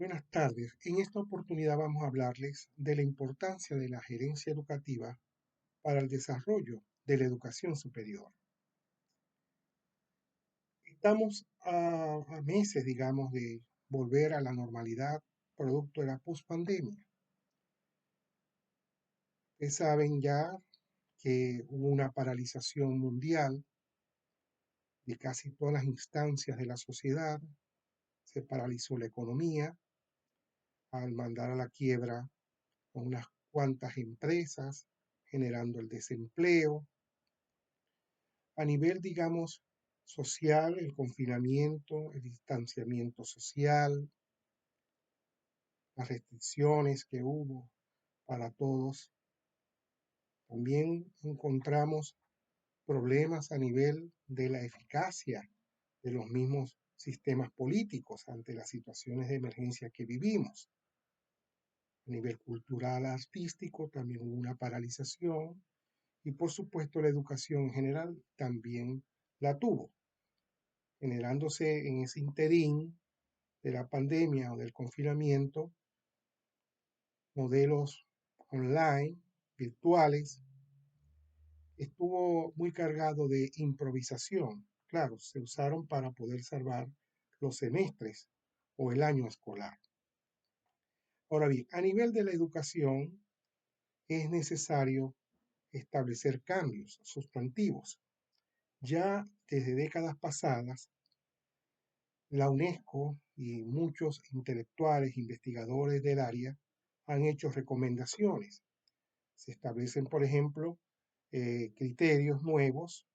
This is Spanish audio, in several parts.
Buenas tardes. En esta oportunidad vamos a hablarles de la importancia de la gerencia educativa para el desarrollo de la educación superior. Estamos a meses, digamos, de volver a la normalidad producto de la pospandemia. Ustedes saben ya que hubo una paralización mundial de casi todas las instancias de la sociedad, se paralizó la economía al mandar a la quiebra a unas cuantas empresas, generando el desempleo. A nivel, digamos, social, el confinamiento, el distanciamiento social, las restricciones que hubo para todos. También encontramos problemas a nivel de la eficacia de los mismos sistemas políticos ante las situaciones de emergencia que vivimos. A nivel cultural, artístico, también hubo una paralización y por supuesto la educación en general también la tuvo, generándose en ese interín de la pandemia o del confinamiento modelos online, virtuales. Estuvo muy cargado de improvisación. Claro, se usaron para poder salvar los semestres o el año escolar. Ahora bien, a nivel de la educación es necesario establecer cambios sustantivos. Ya desde décadas pasadas, la UNESCO y muchos intelectuales, investigadores del área han hecho recomendaciones. Se establecen, por ejemplo, criterios nuevos,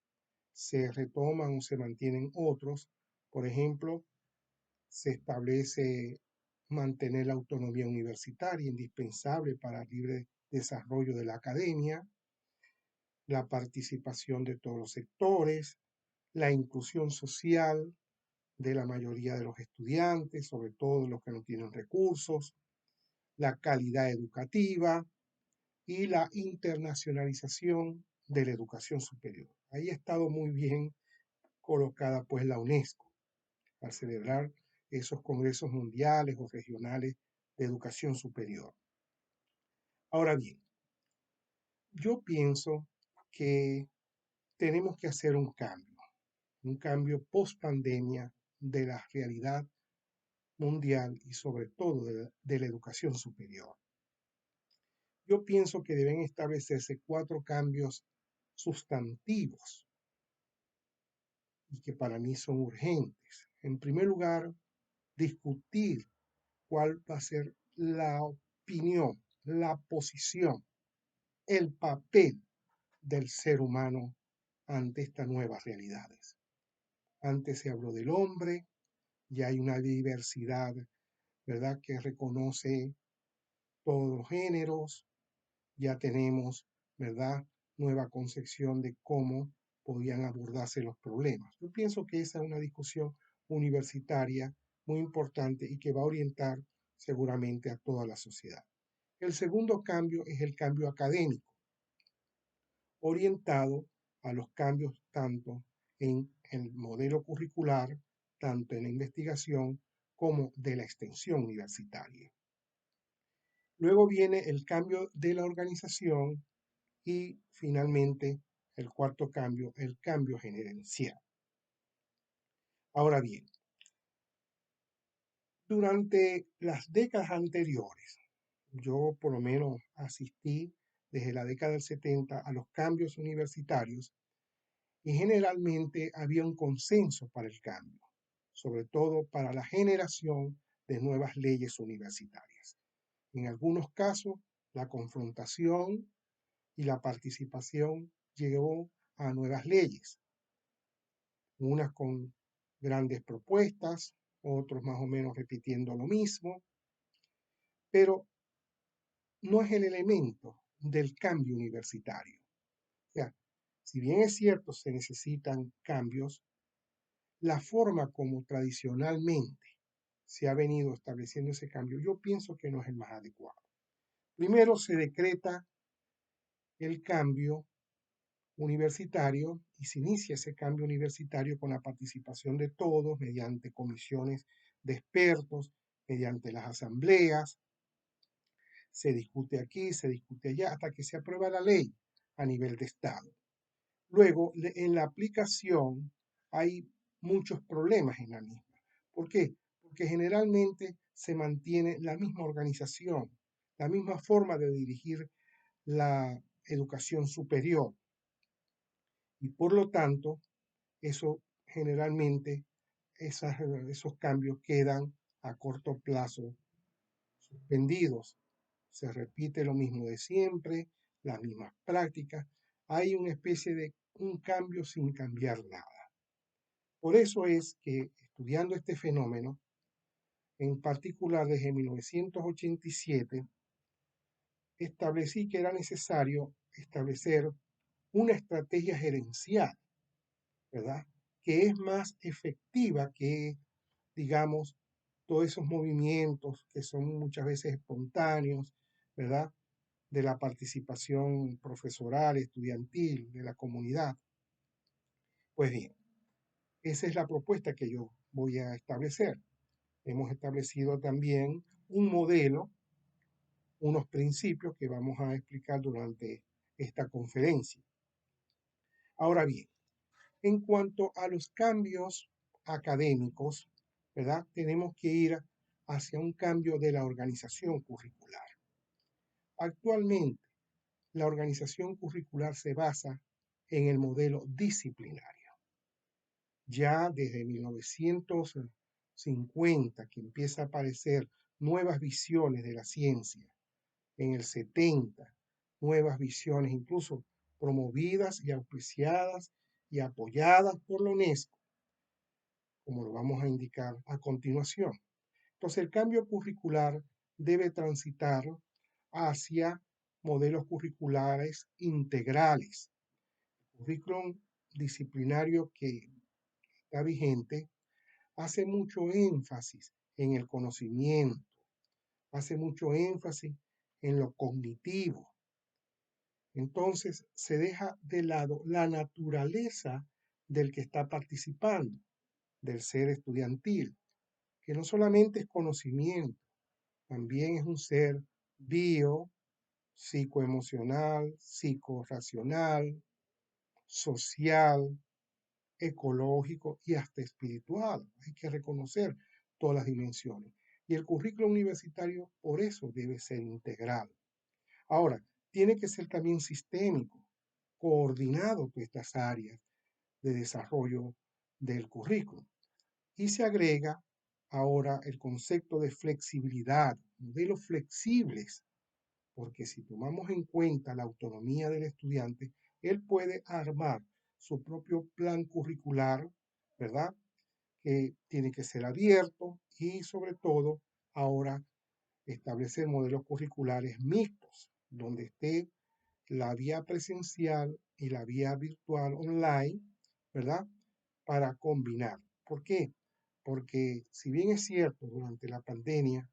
se retoman o se mantienen otros. Por ejemplo, se establece mantener la autonomía universitaria, indispensable para el libre desarrollo de la academia, la participación de todos los sectores, la inclusión social de la mayoría de los estudiantes, sobre todo los que no tienen recursos, la calidad educativa y la internacionalización de la educación superior. Ahí ha estado muy bien colocada pues la UNESCO al celebrar esos congresos mundiales o regionales de educación superior. Ahora bien, yo pienso que tenemos que hacer un cambio post pandemia de la realidad mundial y sobre todo de la educación superior. Yo pienso que deben establecerse 4 cambios sustantivos y que para mí son urgentes. En primer lugar, discutir cuál va a ser la opinión, la posición, el papel del ser humano ante estas nuevas realidades. Antes se habló del hombre, ya hay una diversidad, ¿verdad?, que reconoce todos los géneros, ya tenemos, ¿verdad?, nueva concepción de cómo podían abordarse los problemas. Yo pienso que esa es una discusión universitaria muy importante y que va a orientar seguramente a toda la sociedad. El segundo cambio es el cambio académico, orientado a los cambios tanto en el modelo curricular, tanto en la investigación como de la extensión universitaria. Luego viene el cambio de la organización y finalmente el cuarto cambio, el cambio gerencial. Ahora bien, durante las décadas anteriores, yo por lo menos asistí desde la década del 70 a los cambios universitarios y generalmente había un consenso para el cambio, sobre todo para la generación de nuevas leyes universitarias. En algunos casos, la confrontación y la participación llevó a nuevas leyes, unas con grandes propuestas, otros más o menos repitiendo lo mismo, pero no es el elemento del cambio universitario. O sea, si bien es cierto, se necesitan cambios, la forma como tradicionalmente se ha venido estableciendo ese cambio, yo pienso que no es el más adecuado. Primero se decreta el cambio universitario y se inicia ese cambio universitario con la participación de todos mediante comisiones de expertos mediante las asambleas, se discute aquí, se discute allá, hasta que se aprueba la ley a nivel de Estado. Luego, en la aplicación hay muchos problemas en la misma. ¿Por qué? Porque generalmente se mantiene la misma organización, la misma forma de dirigir la educación superior. Y por lo tanto, eso generalmente, esos cambios quedan a corto plazo suspendidos. Se repite lo mismo de siempre, las mismas prácticas. Hay una especie de un cambio sin cambiar nada. Por eso es que estudiando este fenómeno, en particular desde 1987, establecí que era necesario establecer una estrategia gerencial, ¿verdad? Que es más efectiva que, digamos, todos esos movimientos que son muchas veces espontáneos, ¿verdad? De la participación profesoral, estudiantil, de la comunidad. Pues bien, esa es la propuesta que yo voy a establecer. Hemos establecido también un modelo, unos principios que vamos a explicar durante esta conferencia. Ahora bien, en cuanto a los cambios académicos, ¿verdad? Tenemos que ir hacia un cambio de la organización curricular. Actualmente, la organización curricular se basa en el modelo disciplinario. Ya desde 1950 que empieza a aparecer nuevas visiones de la ciencia, en el 70, nuevas visiones incluso promovidas y auspiciadas y apoyadas por la UNESCO, como lo vamos a indicar a continuación. Entonces, el cambio curricular debe transitar hacia modelos curriculares integrales. El currículum disciplinario que está vigente hace mucho énfasis en el conocimiento, hace mucho énfasis en lo cognitivo. Entonces se deja de lado la naturaleza del que está participando, del ser estudiantil, que no solamente es conocimiento, también es un ser bio, psicoemocional, psicorracional, social, ecológico y hasta espiritual. Hay que reconocer todas las dimensiones. Y el currículo universitario por eso debe ser integral. Ahora, tiene que ser también sistémico, coordinado con estas áreas de desarrollo del currículo. Y se agrega ahora el concepto de flexibilidad, modelos flexibles, porque si tomamos en cuenta la autonomía del estudiante, él puede armar su propio plan curricular, ¿verdad? Que tiene que ser abierto y sobre todo ahora establecer modelos curriculares mixtos, donde esté la vía presencial y la vía virtual online, ¿verdad? Para combinar. ¿Por qué? Porque si bien es cierto, durante la pandemia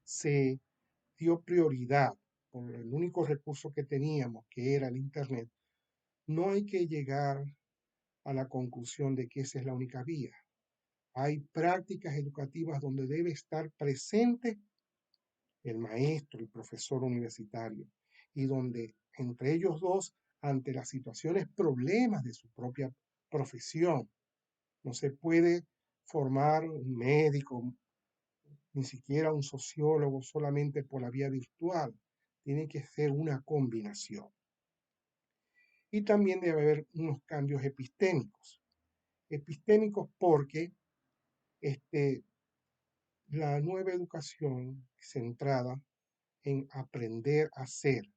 se dio prioridad por el único recurso que teníamos, que era el Internet, no hay que llegar a la conclusión de que esa es la única vía. Hay prácticas educativas donde debe estar presente el maestro, el profesor universitario, y donde entre ellos dos, ante las situaciones, problemas de su propia profesión, no se puede formar un médico, ni siquiera un sociólogo solamente por la vía virtual. Tiene que ser una combinación. Y también debe haber unos cambios epistémicos. Epistémicos porque la nueva educación centrada en aprender a ser,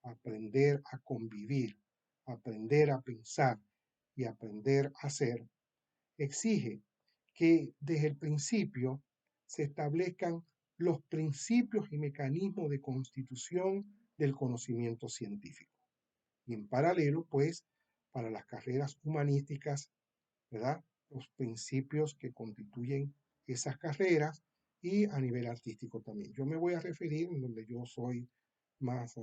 aprender a convivir, aprender a pensar y aprender a ser, exige que desde el principio se establezcan los principios y mecanismos de constitución del conocimiento científico. Y en paralelo, pues, para las carreras humanísticas, ¿verdad? Los principios que constituyen esas carreras y a nivel artístico también. Yo me voy a referir en donde yo soy más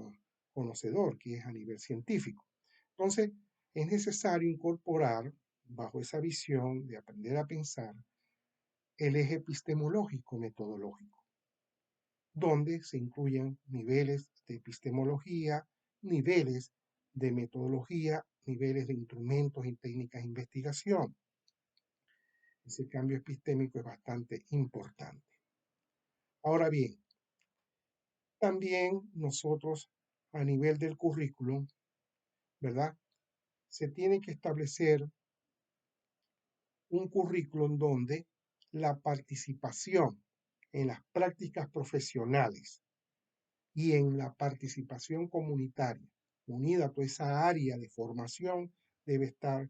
conocedor, que es a nivel científico. Entonces, es necesario incorporar, bajo esa visión de aprender a pensar, el eje epistemológico metodológico, donde se incluyen niveles de epistemología, niveles de metodología, niveles de instrumentos y técnicas de investigación. Ese cambio epistémico es bastante importante. Ahora bien, también nosotros a nivel del currículum, ¿verdad? Se tiene que establecer un currículum donde la participación en las prácticas profesionales y en la participación comunitaria, unida a toda esa área de formación, debe estar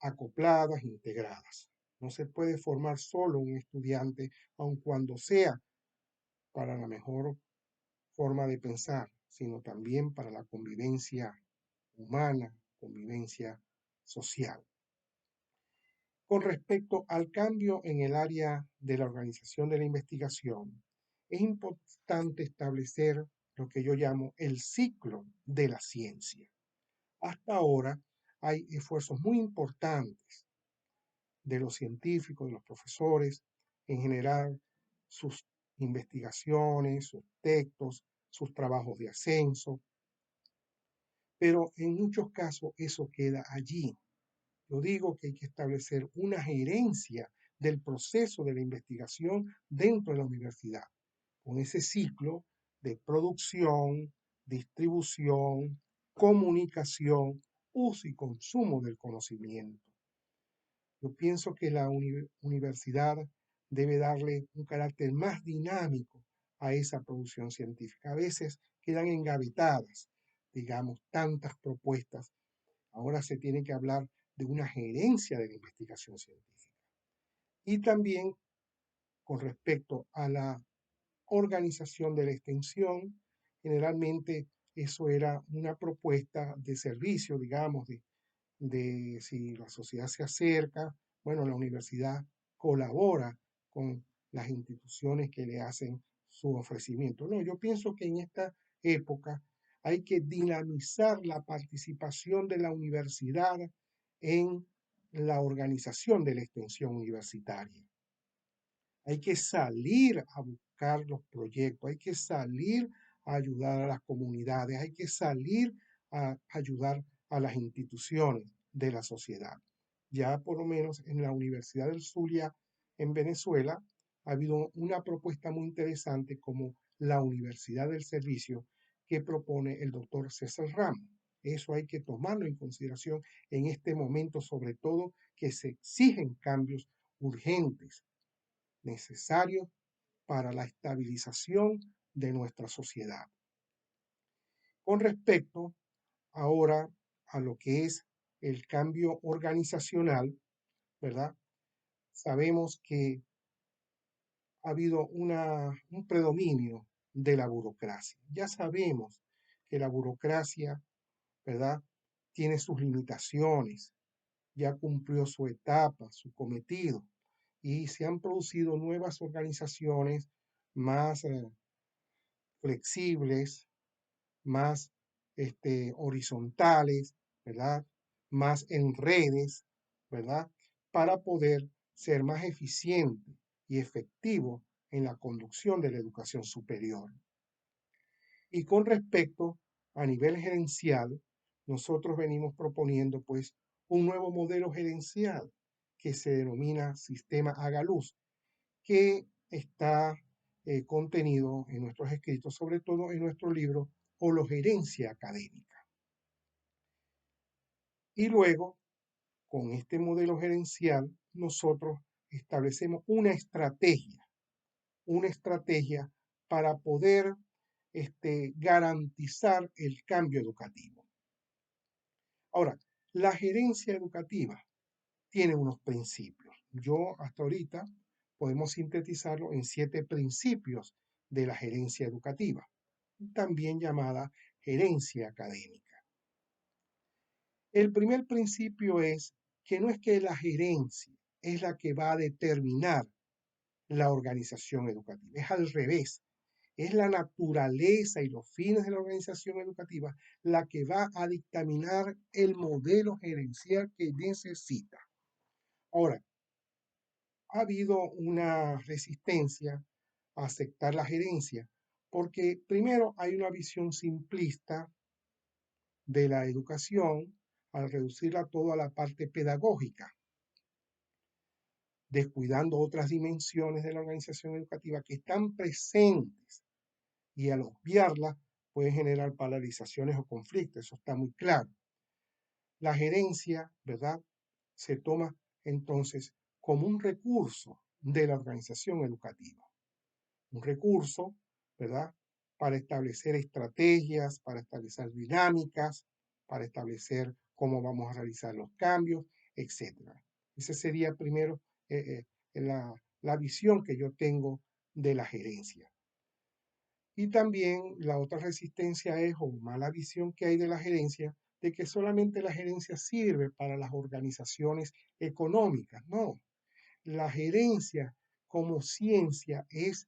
acopladas, integradas. No se puede formar solo un estudiante, aun cuando sea para la mejor forma de pensar, sino también para la convivencia humana, convivencia social. Con respecto al cambio en el área de la organización de la investigación, es importante establecer lo que yo llamo el ciclo de la ciencia. Hasta ahora hay esfuerzos muy importantes de los científicos, de los profesores, en general sus investigaciones, sus textos, sus trabajos de ascenso, pero en muchos casos eso queda allí. Yo digo que hay que establecer una gerencia del proceso de la investigación dentro de la universidad, con ese ciclo de producción, distribución, comunicación, uso y consumo del conocimiento. Yo pienso que la universidad debe darle un carácter más dinámico a esa producción científica. A veces quedan engavetadas, digamos, tantas propuestas. Ahora se tiene que hablar de una gerencia de la investigación científica. Y también con respecto a la organización de la extensión, generalmente eso era una propuesta de servicio, digamos, de si la sociedad se acerca, bueno, la universidad colabora con las instituciones que le hacen su ofrecimiento. No, yo pienso que en esta época hay que dinamizar la participación de la universidad en la organización de la extensión universitaria. Hay que salir a buscar los proyectos, hay que salir a ayudar a las comunidades, hay que salir a ayudar a las instituciones de la sociedad. Ya por lo menos en la Universidad del Zulia, en Venezuela, ha habido una propuesta muy interesante como la Universidad del Servicio que propone el doctor César Ramos. Eso hay que tomarlo en consideración en este momento, sobre todo que se exigen cambios urgentes, necesarios para la estabilización de nuestra sociedad. Con respecto ahora a lo que es el cambio organizacional, ¿verdad? Sabemos que ha habido un predominio de la burocracia. Ya sabemos que la burocracia, ¿verdad?, tiene sus limitaciones, ya cumplió su etapa, su cometido, y se han producido nuevas organizaciones más flexibles, más horizontales, ¿verdad? Más en redes, ¿verdad? Para poder ser más eficiente y efectivo en la conducción de la educación superior. Y con respecto a nivel gerencial, nosotros venimos proponiendo pues un nuevo modelo gerencial que se denomina Sistema Hagaluz, que está contenido en nuestros escritos, sobre todo en nuestro libro Hologerencia Académica. Y luego, con este modelo gerencial, nosotros establecemos una estrategia para poder garantizar el cambio educativo. Ahora, la gerencia educativa tiene unos principios. Yo hasta ahorita podemos sintetizarlo en 7 principios de la gerencia educativa, también llamada gerencia académica. El primer principio es que no es que la gerencia es la que va a determinar la organización educativa, es al revés. Es la naturaleza y los fines de la organización educativa la que va a dictaminar el modelo gerencial que necesita. Ahora, ha habido una resistencia a aceptar la gerencia, porque primero hay una visión simplista de la educación al reducirla todo a la parte pedagógica, descuidando otras dimensiones de la organización educativa que están presentes y al obviarlas pueden generar polarizaciones o conflictos, eso está muy claro. La gerencia, ¿verdad?, se toma entonces como un recurso de la organización educativa, un recurso, ¿verdad?, para establecer estrategias, para establecer dinámicas, para establecer cómo vamos a realizar los cambios, etc. Esa sería primero la visión que yo tengo de la gerencia. Y también la otra resistencia es, o mala visión que hay de la gerencia, de que solamente la gerencia sirve para las organizaciones económicas. No, la gerencia como ciencia es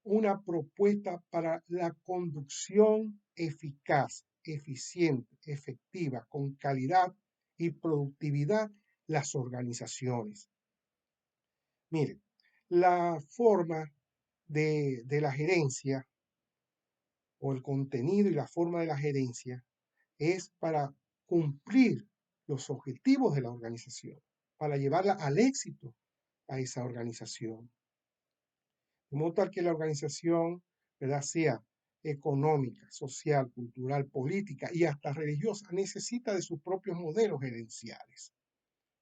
una propuesta para la conducción eficaz, eficiente, efectiva, con calidad y productividad las organizaciones. Miren, la forma de la gerencia o el contenido y la forma de la gerencia es para cumplir los objetivos de la organización, para llevarla al éxito a esa organización. De modo tal que la organización, ¿verdad?, sea económica, social, cultural, política y hasta religiosa, necesita de sus propios modelos gerenciales.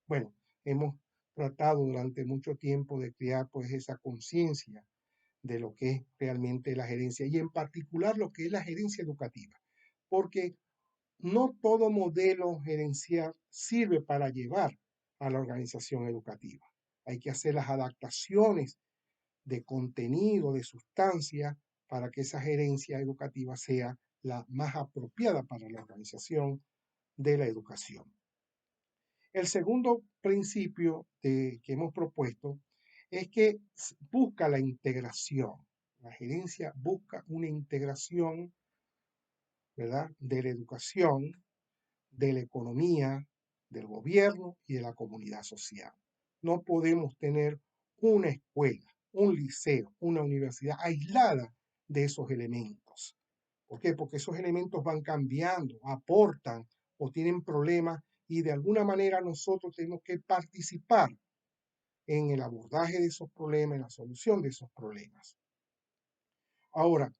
Bueno, hemos tratado durante mucho tiempo de crear pues esa conciencia de lo que es realmente la gerencia y en particular lo que es la gerencia educativa, porque no todo modelo gerencial sirve para llevar a la organización educativa. Hay que hacer las adaptaciones de contenido, de sustancia, para que esa gerencia educativa sea la más apropiada para la organización de la educación. El segundo principio que hemos propuesto es que busca la integración. La gerencia busca una integración, ¿verdad?, de la educación, de la economía, del gobierno y de la comunidad social. No podemos tener una escuela, un liceo, una universidad aislada de esos elementos. ¿Por qué? Porque esos elementos van cambiando, aportan o tienen problemas y de alguna manera nosotros tenemos que participar en el abordaje de esos problemas, en la solución de esos problemas. Ahora,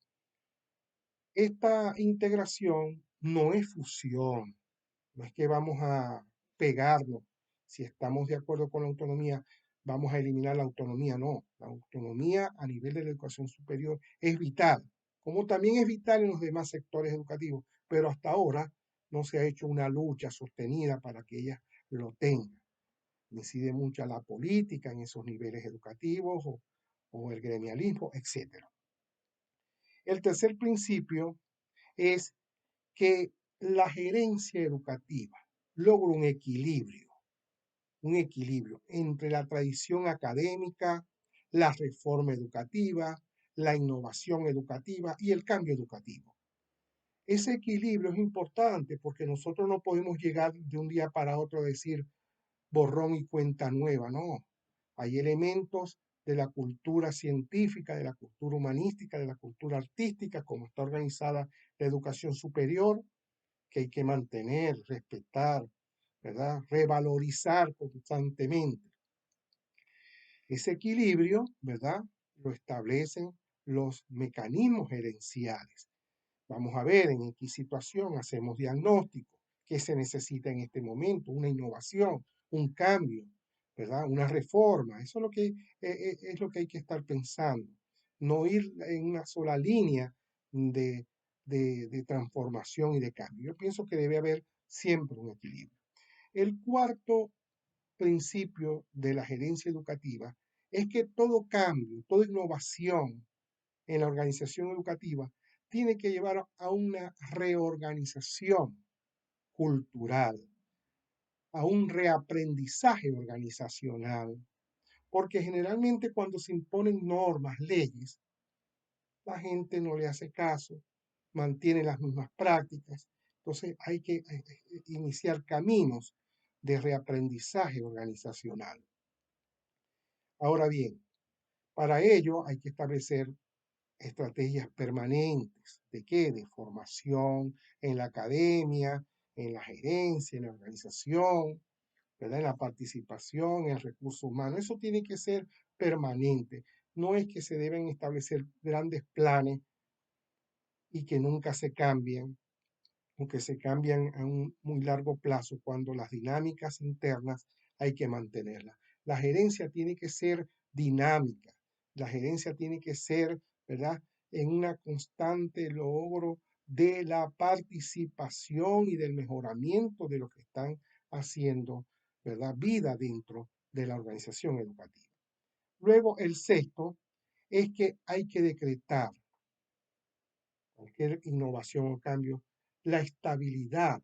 esta integración no es fusión, no es que vamos a pegarnos. Si estamos de acuerdo con la autonomía, vamos a eliminar la autonomía. No, la autonomía a nivel de la educación superior es vital, como también es vital en los demás sectores educativos, pero hasta ahora no se ha hecho una lucha sostenida para que ella lo tenga. Incide mucho la política en esos niveles educativos o el gremialismo, etc. El tercer principio es que la gerencia educativa logra un equilibrio entre la tradición académica, la reforma educativa, la innovación educativa y el cambio educativo. Ese equilibrio es importante porque nosotros no podemos llegar de un día para otro a decir borrón y cuenta nueva, no. Hay elementos de la cultura científica, de la cultura humanística, de la cultura artística, como está organizada la educación superior, que hay que mantener, respetar, ¿verdad?, revalorizar constantemente. Ese equilibrio, ¿verdad?, lo establecen los mecanismos gerenciales. Vamos a ver en qué situación hacemos diagnóstico, qué se necesita en este momento, una innovación, un cambio, ¿verdad?, una reforma. Eso es lo que hay que estar pensando. No ir en una sola línea de transformación y de cambio. Yo pienso que debe haber siempre un equilibrio. El cuarto principio de la gerencia educativa es que todo cambio, toda innovación en la organización educativa tiene que llevar a una reorganización cultural, a un reaprendizaje organizacional, porque generalmente cuando se imponen normas, leyes, la gente no le hace caso, mantiene las mismas prácticas. Entonces hay que iniciar caminos de reaprendizaje organizacional. Ahora bien, para ello hay que establecer estrategias permanentes. ¿De qué? De formación en la academia, en la gerencia, en la organización, ¿verdad? En la participación, en el recurso humano. Eso tiene que ser permanente. No es que se deben establecer grandes planes y que nunca se cambien, o que se cambian a un muy largo plazo, cuando las dinámicas internas hay que mantenerlas. La gerencia tiene que ser dinámica, la gerencia tiene que ser, ¿verdad?, en una constante logro de la participación y del mejoramiento de lo que están haciendo, ¿verdad?, vida dentro de la organización educativa. Luego, el sexto es que hay que decretar cualquier innovación o cambio, la estabilidad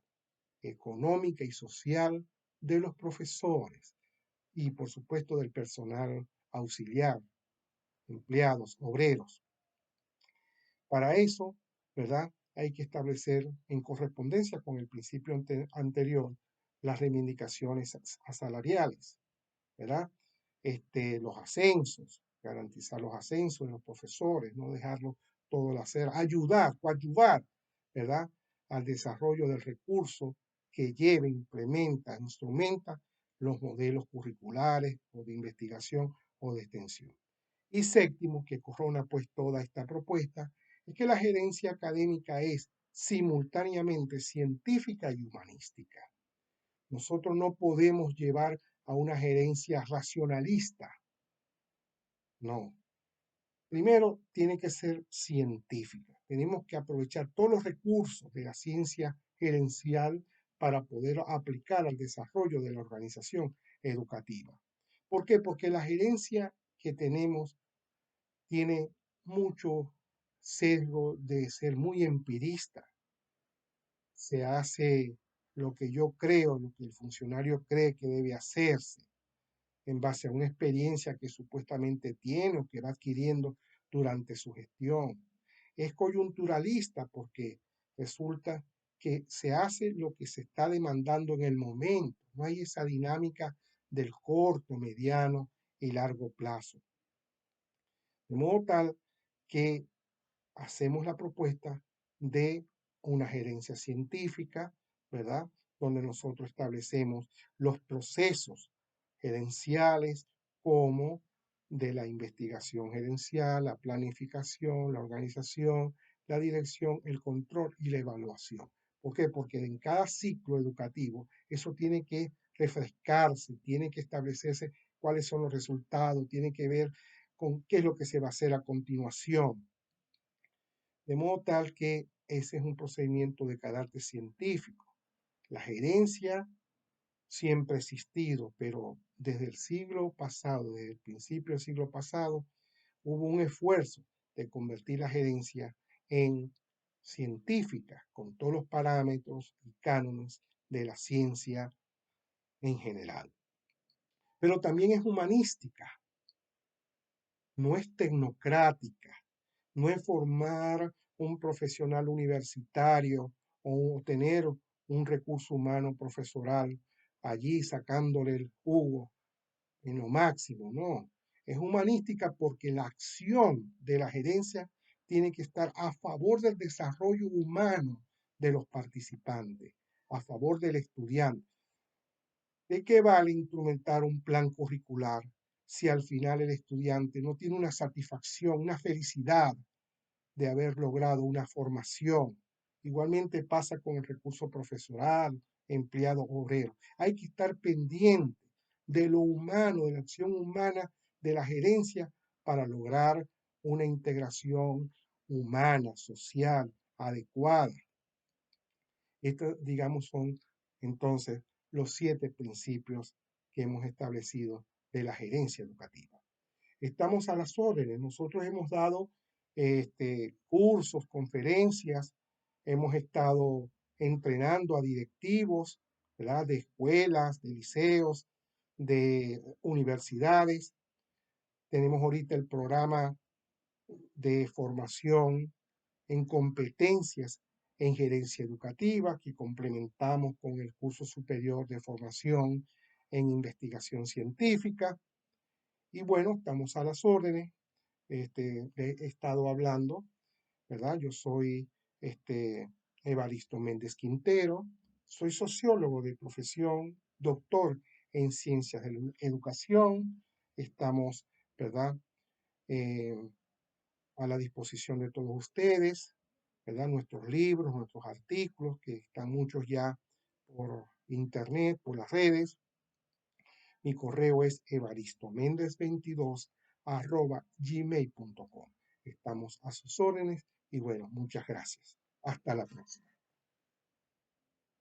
económica y social de los profesores y, por supuesto, del personal auxiliar, empleados, obreros. Para eso, ¿verdad? Hay que establecer en correspondencia con el principio anterior las reivindicaciones salariales, ¿verdad? Los ascensos, garantizar los ascensos de los profesores, no dejarlo todo al hacer, ayudar, coadyuvar, ¿verdad?, al desarrollo del recurso que lleve, implementa, instrumenta los modelos curriculares o de investigación o de extensión. Y séptimo, que corona pues toda esta propuesta, es que la gerencia académica es simultáneamente científica y humanística. Nosotros no podemos llevar a una gerencia racionalista. No. Primero, tiene que ser científica. Tenemos que aprovechar todos los recursos de la ciencia gerencial para poder aplicar al desarrollo de la organización educativa. ¿Por qué? Porque la gerencia que tenemos tiene mucho sesgo de ser muy empirista. Se hace lo que yo creo, lo que el funcionario cree que debe hacerse, en base a una experiencia que supuestamente tiene o que va adquiriendo durante su gestión. Es coyunturalista porque resulta que se hace lo que se está demandando en el momento. No hay esa dinámica del corto, mediano y largo plazo. De modo tal que hacemos la propuesta de una gerencia científica, ¿verdad? Donde nosotros establecemos los procesos gerenciales como de la investigación gerencial, la planificación, la organización, la dirección, el control y la evaluación. ¿Por qué? Porque en cada ciclo educativo eso tiene que refrescarse, tiene que establecerse cuáles son los resultados, tiene que ver con qué es lo que se va a hacer a continuación. De modo tal que ese es un procedimiento de carácter científico. La gerencia siempre ha existido, pero desde el siglo pasado, desde el principio del siglo pasado, hubo un esfuerzo de convertir la gerencia en científica, con todos los parámetros y cánones de la ciencia en general. Pero también es humanística, no es tecnocrática, no es formar un profesional universitario o tener un recurso humano profesoral allí sacándole el jugo en lo máximo, no. Es humanística porque la acción de la gerencia tiene que estar a favor del desarrollo humano de los participantes, a favor del estudiante. ¿De qué vale instrumentar un plan curricular si al final el estudiante no tiene una satisfacción, una felicidad de haber logrado una formación? Igualmente pasa con el recurso profesoral, empleado, obrero. Hay que estar pendiente de lo humano, de la acción humana de la gerencia para lograr una integración humana, social, adecuada. Estos, digamos, son entonces los 7 principios que hemos establecido de la gerencia educativa. Estamos a las órdenes. Nosotros hemos dado cursos, conferencias, hemos estado entrenando a directivos, ¿verdad?, de escuelas, de liceos, de universidades. Tenemos ahorita el programa de formación en competencias en gerencia educativa que complementamos con el curso superior de formación en investigación científica. Y bueno, estamos a las órdenes. He estado hablando, ¿verdad? Yo soy Evaristo Méndez Quintero, soy sociólogo de profesión, doctor en ciencias de la educación. Estamos, ¿verdad? Eh, a la disposición de todos ustedes, ¿verdad? Nuestros libros, nuestros artículos, que están muchos ya por internet, por las redes. Mi correo es evaristoméndez22@gmail.com. Estamos a sus órdenes y bueno, muchas gracias. Hasta la próxima.